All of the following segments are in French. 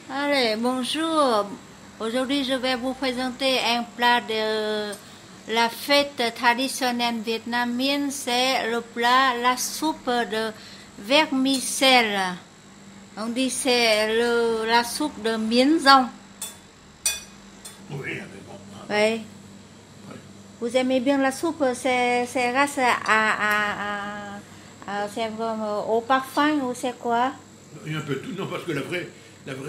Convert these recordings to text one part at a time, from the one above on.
Allez, bonjour. Aujourd'hui, je vais vous présenter un plat de la fête traditionnelle vietnamienne. C'est le plat, la soupe de vermicelle. On dit c'est la soupe de miến rong. Oui, mais bon, Oui. ouais. Vous aimez bien la soupe? C'est grâce c'est comme au parfum ou c'est quoi? Il y a un peu de tout, non, parce que la vraie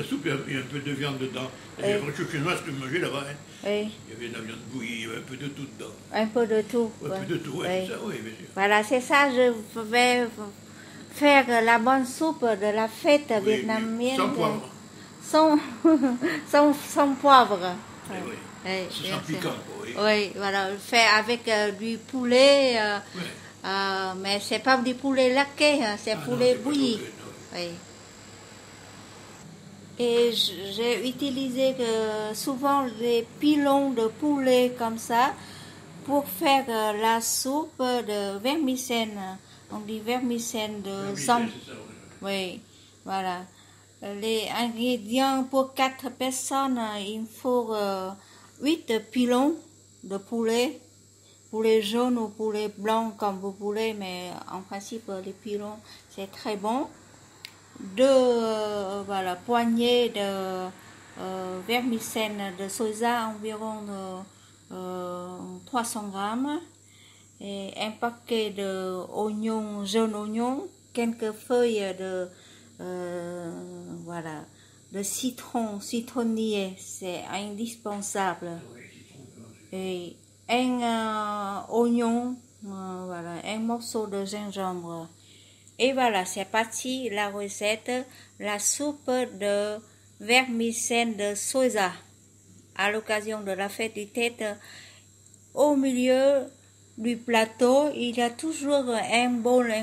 soupe, il y a un peu de viande dedans. Et la Oui, vraie soupe chinoise que je mangeais là-bas, hein, oui. il y avait de la viande bouillie, il y avait un peu de tout dedans. Un peu de tout. Ouais, un Oui. peu de tout, ouais, Oui. c'est ça, oui, bien sûr. Voilà, c'est ça, je vais faire la bonne soupe de la fête Oui, mais sans vietnamienne poivre. sans, sans poivre. Eh oui, Oui, c'est bien sans sûr. piquant, quoi, oui. Oui, voilà, fait avec du poulet, Ouais. mais c'est pas du poulet laqué, hein, c'est Ah non, poulet c'est pas trop bouilli. que, non. Oui. Et j'ai utilisé souvent des pilons de poulet comme ça pour faire la soupe de vermicelle. On dit vermicelle de Vermicelle, zong. c'est ça, oui. Oui, voilà. Les ingrédients pour 4 personnes, il faut 8 pilons de poulet, poulet jaune ou poulet blanc comme vous voulez, mais en principe les pilons c'est très bon. Deux voilà, poignées de vermicelle de soja environ 300 grammes et un paquet de oignons jaunes oignons, quelques feuilles de voilà de citronnier, c'est indispensable, Oui, citron, et un oignon, voilà, un morceau de gingembre. Et voilà, c'est parti la recette, la soupe de vermicelle de soja. À l'occasion de la fête du Tête, au milieu du plateau, il y a toujours un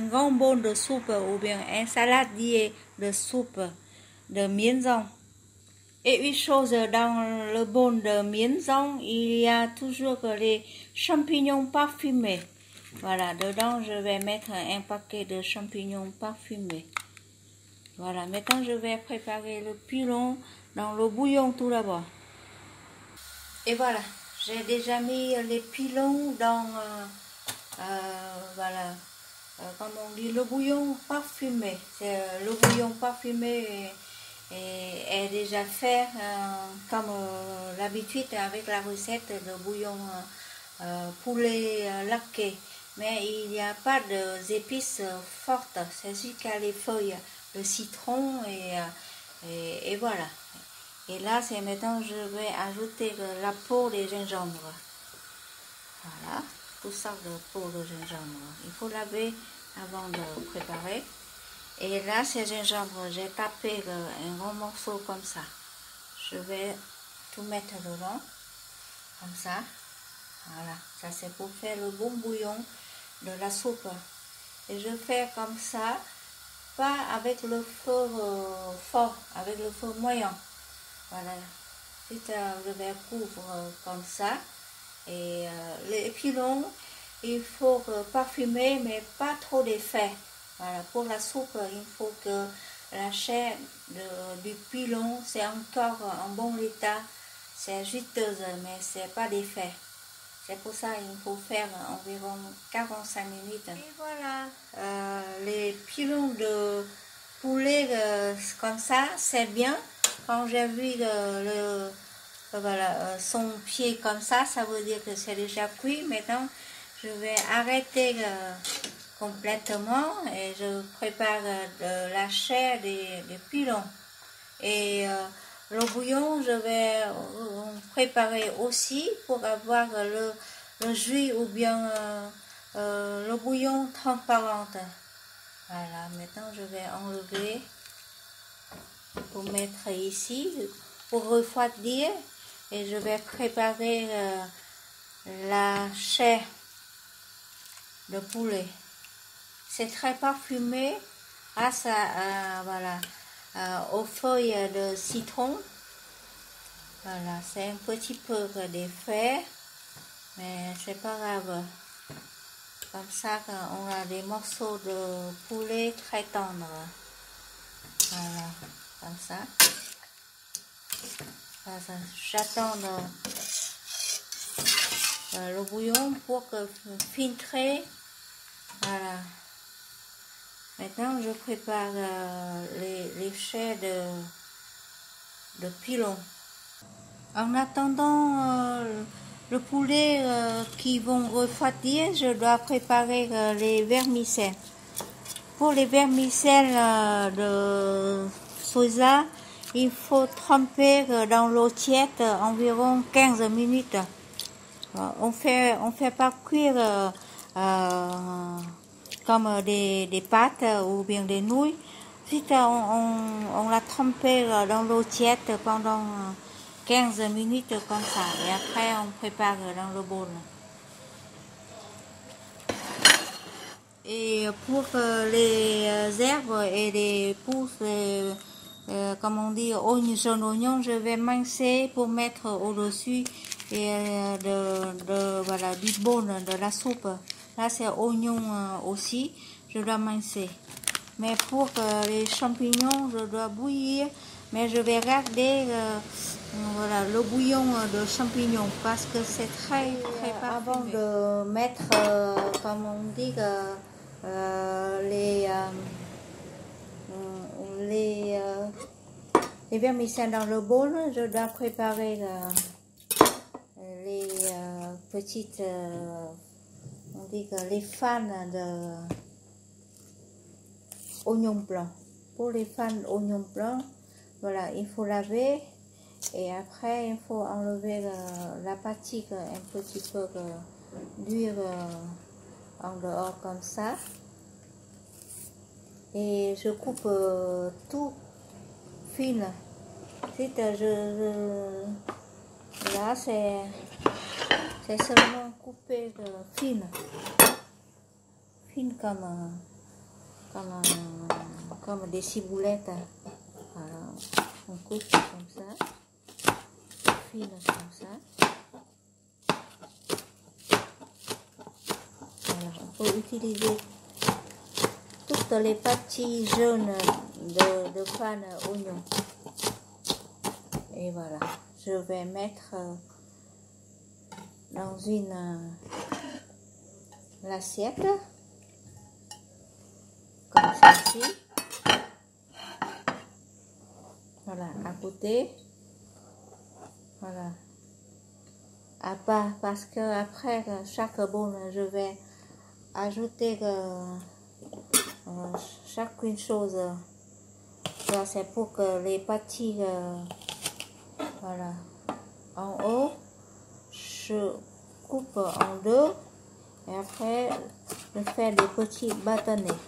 grand bol de soupe ou bien un saladier de soupe de miến rong. Et une chose, dans le bol de miến rong, il y a toujours les champignons parfumés. Voilà, dedans je vais mettre un paquet de champignons parfumés. Voilà, maintenant je vais préparer le pilon dans le bouillon tout d'abord. Et voilà, j'ai déjà mis les pilons dans, voilà, comme on dit, le bouillon parfumé. C'est, le bouillon parfumé est déjà fait comme l'habitude avec la recette de bouillon poulet laqué. Mais il n'y a pas d'épices fortes, c'est juste qu'il y a les feuilles, le citron et voilà. Et là, c'est maintenant je vais ajouter la peau des gingembre. Voilà, tout ça de peau de gingembre. Il faut laver avant de préparer. Et là, ces gingembre, j'ai tapé un grand morceau comme ça. Je vais tout mettre dedans, comme ça. Voilà, ça c'est pour faire le bon bouillon de la soupe. Et je fais comme ça, pas avec le feu fort, avec le feu moyen. Voilà, ensuite je vais couvrir comme ça. Et les pilons, il faut parfumer, mais pas trop d'effet. Voilà, pour la soupe, il faut que la chair du pilon, c'est encore en bon état. C'est juteuse, mais c'est pas d'effet. C'est pour ça qu'il faut faire environ 45 minutes. Et voilà, les pilons de poulet comme ça, c'est bien. Quand j'ai vu voilà, son pied comme ça veut dire que c'est déjà cuit. Maintenant, je vais arrêter complètement et je prépare de la chair des pilons. Et le bouillon, je vais préparer aussi pour avoir le jus ou bien le bouillon transparent. Voilà, maintenant je vais enlever pour mettre ici, pour refroidir. Et je vais préparer la chair de poulet. C'est très parfumé grâce à, voilà, aux feuilles de citron. Voilà, c'est un petit peu d'effet, mais c'est pas grave. Comme ça, on a des morceaux de poulet très tendres. Voilà, comme ça. J'attends le bouillon pour que filtrer. Voilà. Maintenant, je prépare les chais de pilon. En attendant le poulet qui vont refroidir, je dois préparer les vermicelles. Pour les vermicelles de soja, il faut tremper dans l'eau tiède environ 15 minutes. On fait pas cuire comme des pâtes ou bien des nouilles. Ensuite, on la trempé dans l'eau tiède pendant 15 minutes comme ça. Et après, on prépare dans le bol. Et pour les herbes et les pousses, comme on dit, jaune oignon, je vais mincer pour mettre au-dessus et voilà, du bol, de la soupe. Là, c'est oignon aussi, je dois mincer. Mais pour les champignons, je dois bouillir, mais je vais garder voilà, le bouillon de champignons parce que c'est très parfumé. Avant de mettre, comme on dit, les vermicelles dans le bol, je dois préparer les petites, on dit que les fans de oignons blancs. Pour les fans oignons blancs, voilà, il faut laver et après il faut enlever la partie un petit peu d'huile en dehors comme ça. Et je coupe tout fine. Ensuite, là, c'est seulement coupé fine. Fine comme des ciboulettes. Alors, on coupe comme ça. Fine comme ça. Voilà, on peut utiliser toutes les parties jaunes de pan oignon. Et voilà, je vais mettre dans une l'assiette comme ceci. Voilà, à côté. Voilà. À part parce que après chaque bol, je vais ajouter chacune chose. C'est pour que les parties, voilà, en haut, je coupe en deux et après je fais des petits bâtonnets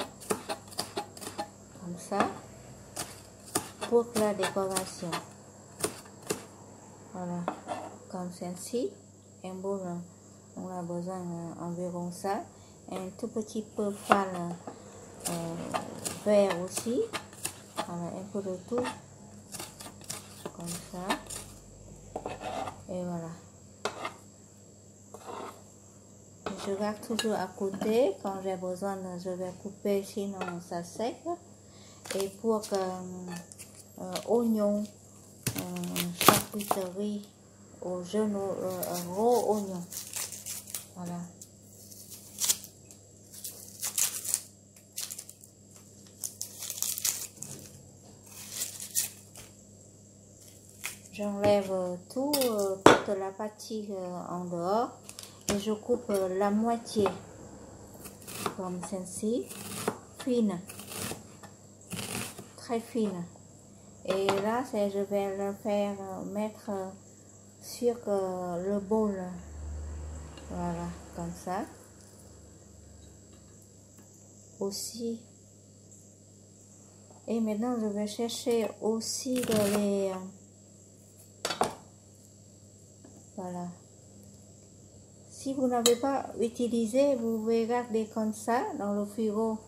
comme ça pour la décoration. Voilà, comme ceci. Un bol, on a besoin environ ça. Un tout petit peu fan vert aussi. Voilà, un peu de tout comme ça. Et voilà. Je garde toujours à côté. Quand j'ai besoin, je vais couper, sinon ça sec. Et pour oignon, charcuterie au jaune, gros oignon. Voilà. J'enlève toute la partie en dehors et je coupe la moitié comme ceci, fine, très fine. Et là, je vais le faire mettre sur le bol, voilà, comme ça. Aussi. Et maintenant, je vais chercher aussi les... Voilà. Si vous n'avez pas utilisé, vous pouvez garder comme ça dans le frigo.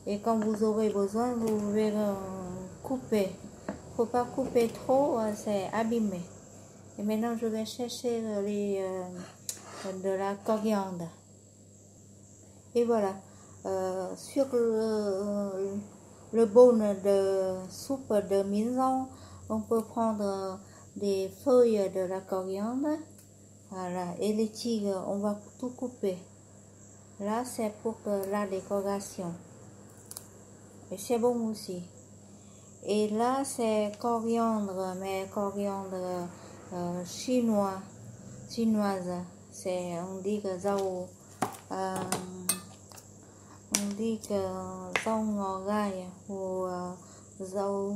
Et quand vous aurez besoin, vous pouvez couper. Il ne faut pas couper trop, c'est abîmé. Et maintenant, je vais chercher de la coriandre. Et voilà. Sur le bol de soupe de maison, on peut prendre des feuilles de la coriandre. Voilà, et les tigres, on va tout couper. Là, c'est pour la décoration. Et c'est bon aussi. Et là, c'est coriandre, mais coriandre chinoise. On dit que rau ngò gai ou rau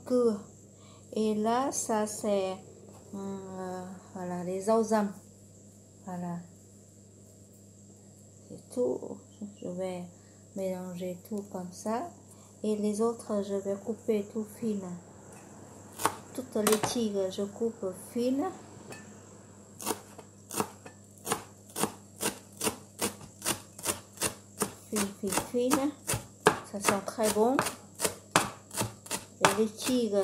cưa. Et là, ça c'est voilà, les rau răm. Voilà. C'est tout. Je vais mélanger tout comme ça. Et les autres, je vais couper tout fine. Toutes les tigres, je coupe fine. Fine. Ça sent très bon. Et les tigres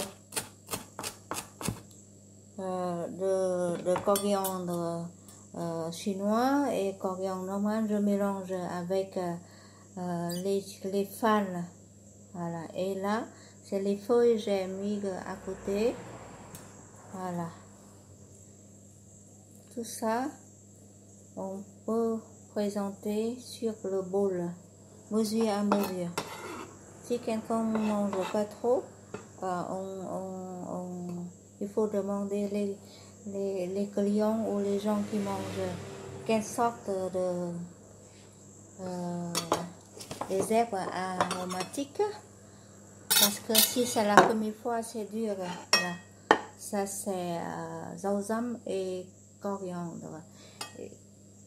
de coriandre chinois et coriandre normal, je mélange avec les fans. Voilà. Et là, c'est les feuilles que j'ai mis à côté. Voilà. Tout ça, on peut présenter sur le bol, mesure à mesure. Si quelqu'un ne mange pas trop, il faut demander les clients ou les gens qui mangent quelle sorte de des herbes aromatiques. Parce que si c'est la première fois, c'est dur. Voilà. Ça, c'est rau răm et coriandre.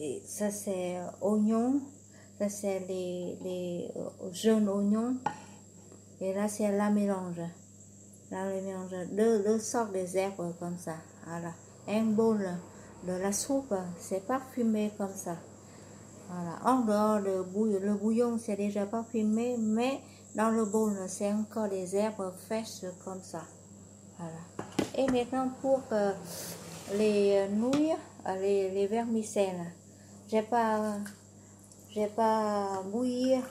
Et ça, c'est oignon. Ça, c'est les jaunes oignons. Et là, c'est la mélange. Là, on mélange deux sortes de herbes comme ça. Voilà. Un bol de la soupe, c'est parfumé comme ça. Voilà. En dehors, le bouillon, c'est déjà parfumé, mais dans le bol, c'est encore des herbes fraîches comme ça. Voilà. Et maintenant, pour les nouilles, les vermicelles, j'ai pas bouillir.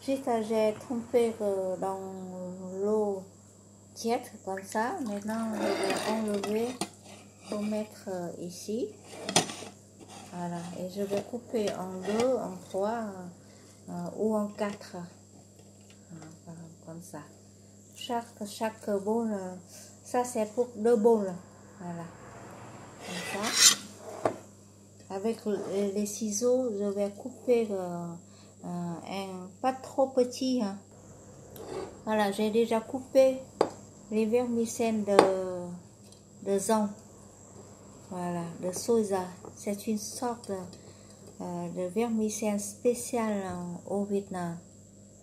Juste, j'ai trempé dans l'eau tiède comme ça. Maintenant, je vais enlever pour mettre ici. Voilà. Et je vais couper en 2, en 3 ou en 4. Comme ça. Chaque bol, ça c'est pour 2 bols. Voilà. Comme ça. Avec les ciseaux, je vais couper pas trop petit. Hein. Voilà, j'ai déjà coupé les vermicelles de zong. Voilà, de soja. C'est une sorte de vermicelle spéciale au Vietnam.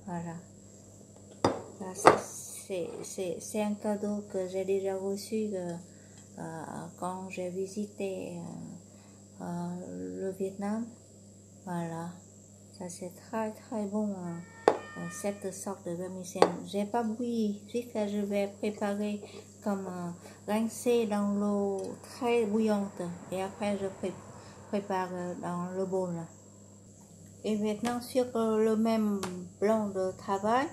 Voilà. C'est un cadeau que j'ai déjà reçu quand j'ai visité le Vietnam. Voilà. Ça c'est très très bon. Cette sorte de vermicelle. J'ai pas bouilli, juste que je vais préparer comme rincer dans l'eau très bouillante et après je prépare dans le bol. Et maintenant sur le même plan de travail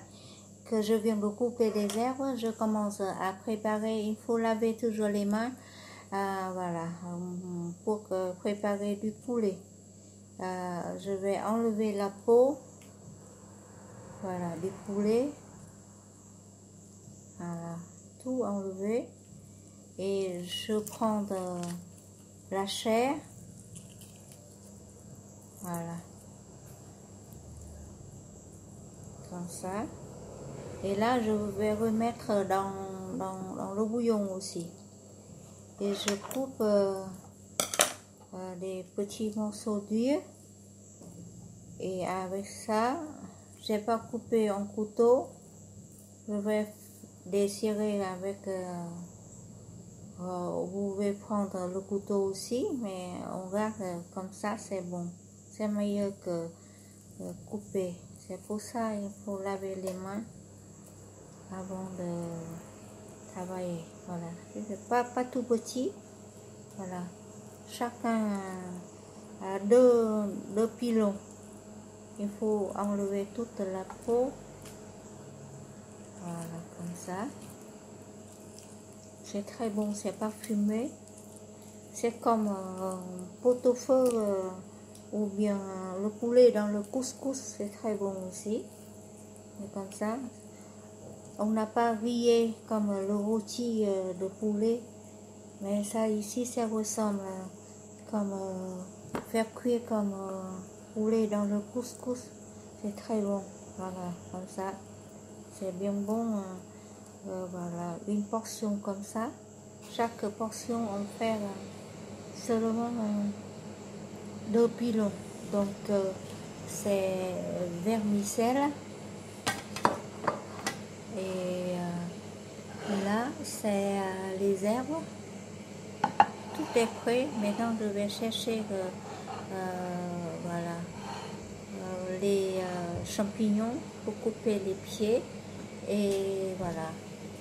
que je viens de couper des herbes, je commence à préparer. Il faut laver toujours les mains, voilà, pour préparer du poulet. Je vais enlever la peau. Voilà, du poulet. Voilà, tout enlevé. Et je prends la chair. Voilà. Comme ça. Et là, je vais remettre dans le bouillon aussi. Et je coupe des petits morceaux d'huile. Et avec ça, j'ai pas coupé en couteau. Je vais desserrer avec. Vous pouvez prendre le couteau aussi, mais on regarde comme ça, c'est bon. C'est meilleur que couper. C'est pour ça il faut laver les mains avant de travailler. Voilà. C'est pas tout petit. Voilà. Chacun a deux pilons. Il faut enlever toute la peau. Voilà, comme ça. c'est très bon, c'est parfumé. C'est comme pot-au-feu ou bien le poulet dans le couscous, c'est très bon aussi. Et comme ça, on n'a pas grillé comme le rôti de poulet, mais ça ici, ça ressemble comme faire cuire comme poulet dans le couscous. C'est très bon, voilà, comme ça. C'est bien bon, voilà, une portion comme ça. Chaque portion, on fait seulement 2 pilons. Donc, c'est vermicelle. Et là, c'est les herbes. Tout est prêt. Maintenant, je vais chercher voilà, les champignons pour couper les pieds. Et voilà,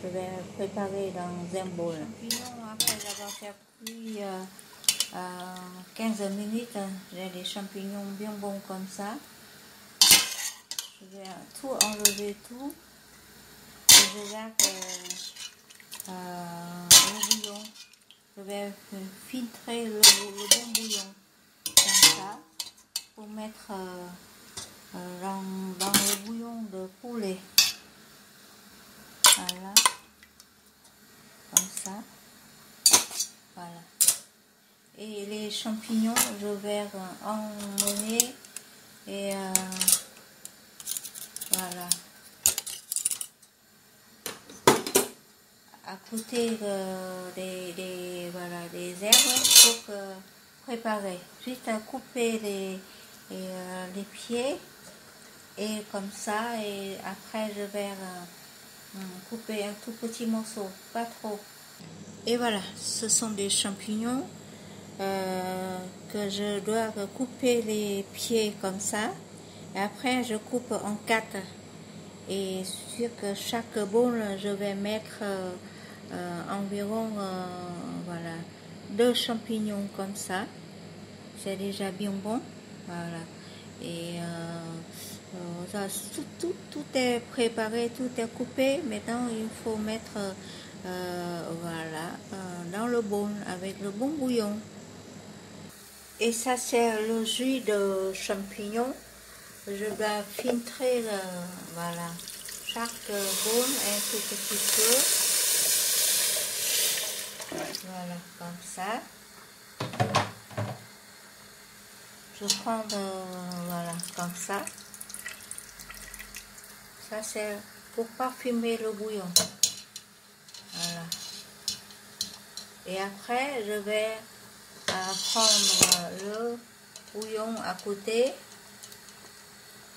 je vais préparer dans un bol. Les champignons, après avoir fait cuire 15 minutes, j'ai les champignons bien bons comme ça. Je vais tout enlever tout. Et je garde le bouillon. Je vais filtrer le bon bouillon comme ça pour mettre dans le bouillon de poulet. Voilà, comme ça. Voilà. Et les champignons, je vais emmener et voilà. À côté des herbes pour préparer. Juste à couper les pieds et comme ça. Et après, je vais couper un tout petit morceau, pas trop. Et voilà, ce sont des champignons que je dois couper les pieds comme ça. Et après, je coupe en 4. Et sur chaque bol, je vais mettre environ voilà, 2 champignons comme ça. C'est déjà bien bon. Voilà. Et tout est préparé, tout est coupé. Maintenant, il faut mettre voilà, dans le bol avec le bon bouillon. Et ça, c'est le jus de champignons. Je dois filtrer voilà, chaque bol un tout petit peu. Voilà, comme ça. Je prends voilà, comme ça. Ça, c'est pour parfumer le bouillon. Voilà. Et après, je vais prendre le bouillon à côté.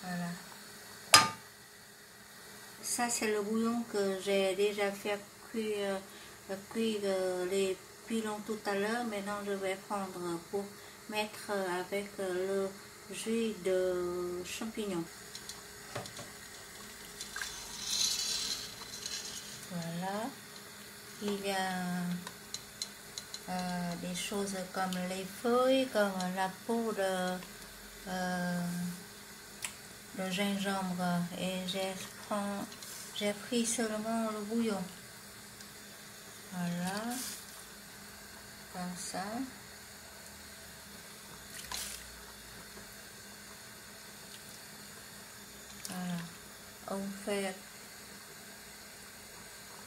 Voilà. Ça, c'est le bouillon que j'ai déjà fait cuire les pilons tout à l'heure. Maintenant, je vais prendre pour mettre avec le jus de champignons. Voilà. Il y a des choses comme les feuilles, comme la peau de gingembre. Et j'ai pris seulement le bouillon. Voilà. Comme ça. Voilà.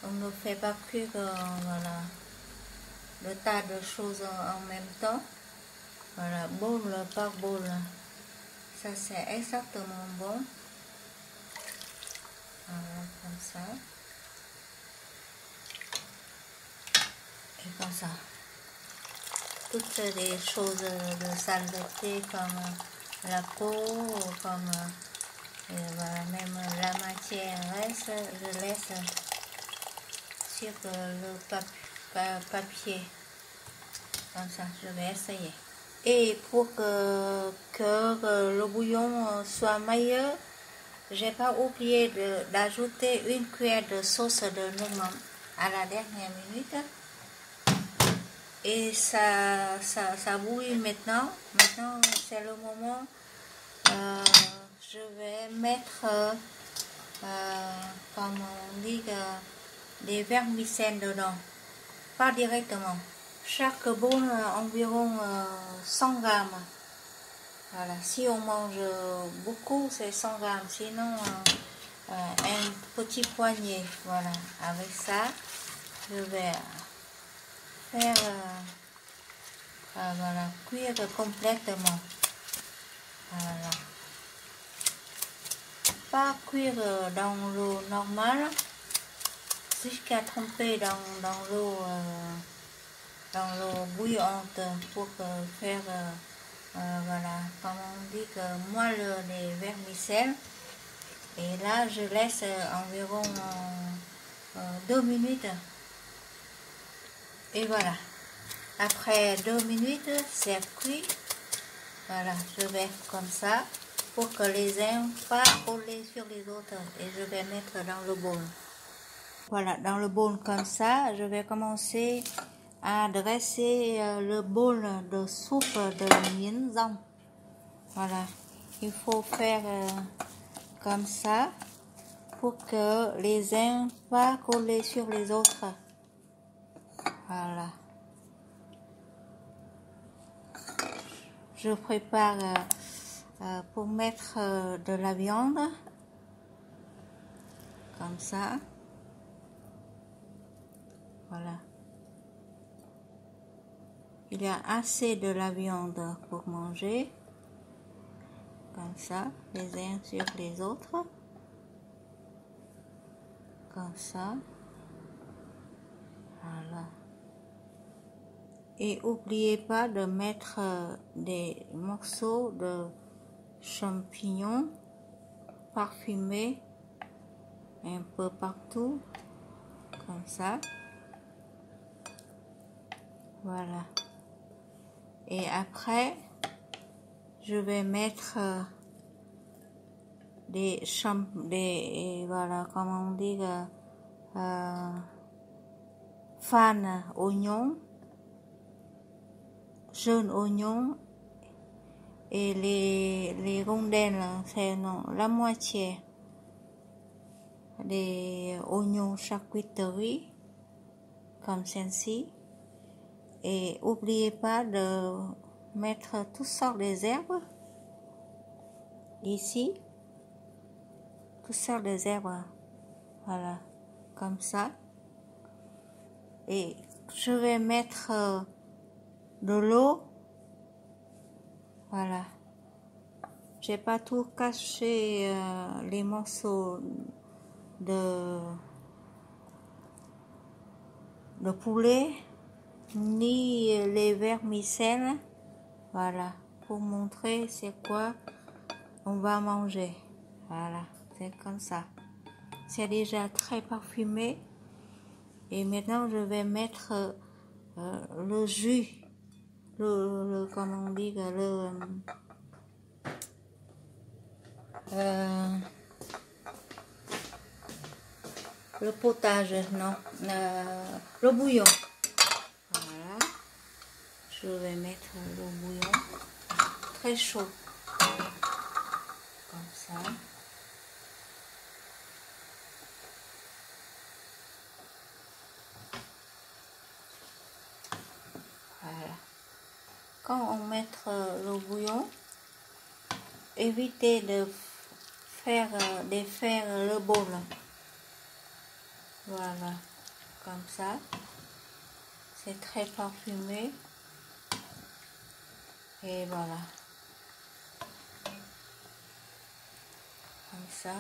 On ne fait pas cuire voilà, le tas de choses en même temps. Voilà, bol par bol. Ça, c'est exactement bon. Voilà, comme ça. Et comme ça. Toutes les choses de saleté comme la peau, comme voilà, même la matière reste, je laisse sur le papier. Comme ça, je vais essayer. Et pour que le bouillon soit meilleur, j'ai pas oublié d'ajouter une cuillère de sauce de noumam à la dernière minute. Et ça bouille maintenant. Maintenant, c'est le moment. Je vais mettre, comme on dit, des vermicelles dedans. pas directement. Chaque bol environ 100 grammes. Voilà, si on mange beaucoup, c'est 100 grammes. Sinon, un petit poignet. Voilà, avec ça, je vais faire voilà, cuire complètement. Voilà. Pas cuire dans l'eau normale, jusqu'à tremper dans l'eau bouillante pour faire voilà, comme on dit, que moelle les vermicelles. Et là, je laisse environ 2 minutes. Et voilà. Après 2 minutes, c'est cuit. Voilà, je vais comme ça pour que les uns pas coller sur les autres. Et je vais mettre dans le bol. Voilà, dans le bol comme ça, je vais commencer à dresser le bol de soupe de miến rong. Voilà, il faut faire comme ça pour que les uns pas coller sur les autres. Voilà. Je prépare pour mettre de la viande. Comme ça. Voilà. Il y a assez de la viande pour manger. Comme ça, les uns sur les autres. Comme ça. Voilà. Et n'oubliez pas de mettre des morceaux de champignons parfumés un peu partout. Comme ça. Voilà. Et après, je vais mettre voilà, comment on dit, fan oignon, jaune oignon, et les rondelles, c'est non, la moitié des oignons charcuterie, comme celle-ci. Et n'oubliez pas de mettre toutes sortes de herbes ici, toutes sortes de herbes, voilà, comme ça. Et je vais mettre de l'eau, voilà. J'ai pas tout caché les morceaux de poulet ni les vermicelles, voilà, pour montrer c'est quoi on va manger. Voilà, c'est comme ça. C'est déjà très parfumé. Et maintenant, je vais mettre le jus, comment on dit, le potage, non, le bouillon. Voilà, je vais mettre le bouillon très chaud, comme ça. Voilà. Quand on met le bouillon, évitez de faire le bol. Voilà, comme ça. C'est très parfumé. Et voilà. Comme ça.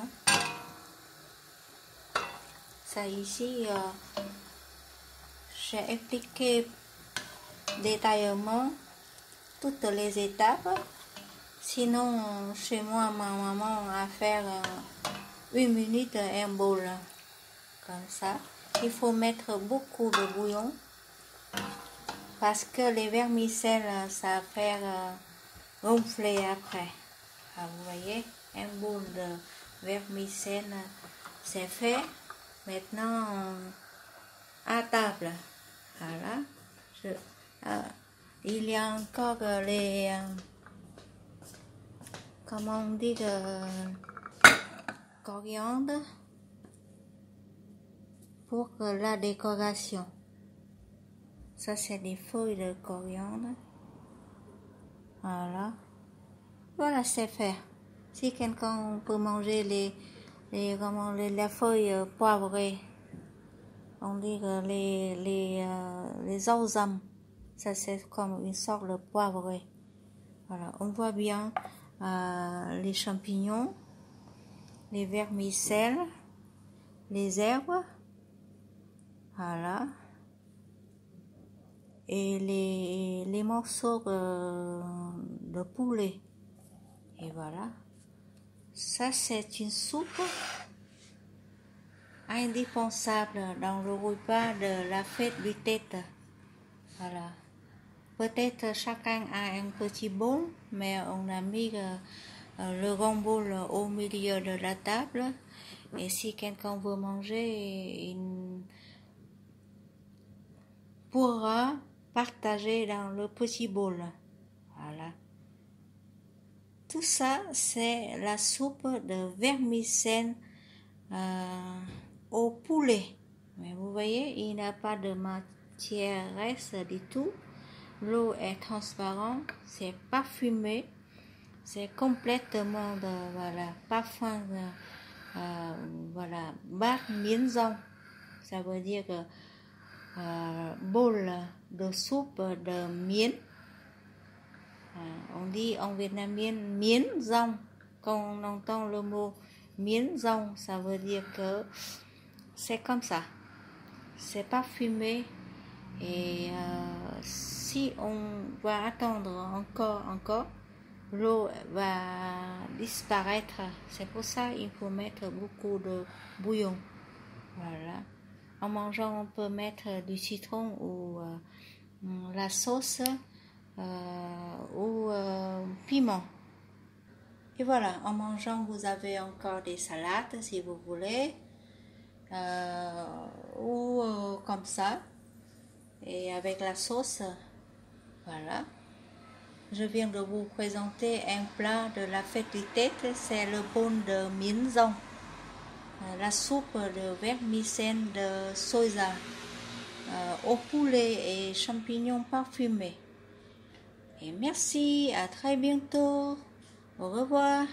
Ça ici, j'ai expliqué détaillement toutes les étapes. Sinon, chez moi, ma maman a fait 1 minute un bol. Comme ça. Il faut mettre beaucoup de bouillon. Parce que les vermicelles, ça fait gonfler après. Ah, vous voyez, un bol de vermicelles, c'est fait. Maintenant, à table. Voilà. Il y a encore les... comment on dit, coriandre pour la décoration. Ça, c'est des feuilles de coriandre. Voilà. Voilà, c'est fait. Si quelqu'un peut manger la feuille poivrée, on dit que les auzam, ça c'est comme une sorte de poivrée. Voilà, on voit bien les champignons, les vermicelles, les herbes, voilà, et les morceaux de poulet. Et voilà, ça c'est une soupe indispensable dans le repas de la fête du Tết. Voilà. Peut-être chacun a un petit bol, mais on a mis le grand bol au milieu de la table. Et si quelqu'un veut manger, il pourra partager dans le petit bol. Voilà. Tout ça, c'est la soupe de vermicelle au poulet. Mais vous voyez, il n'y a pas de matière reste du tout. L'eau est transparente, c'est parfumé, c'est complètement de parfum bát miến rong. Ça veut dire que bol de soupe de miến. On dit en vietnamien miến rong. Quand on entend le mot miến rong, ça veut dire que c'est comme ça. C'est parfumé et si on va attendre encore, l'eau va disparaître. C'est pour ça qu'il faut mettre beaucoup de bouillon. Voilà. En mangeant, on peut mettre du citron ou la sauce ou piment. Et voilà, en mangeant, vous avez encore des salades si vous voulez. Ou comme ça. Et avec la sauce, voilà. Je viens de vous présenter un plat de la fête du Tết, c'est le bol de miến rong, la soupe de vermicelle de soja, au poulet et champignons parfumés. Et merci, à très bientôt. Au revoir.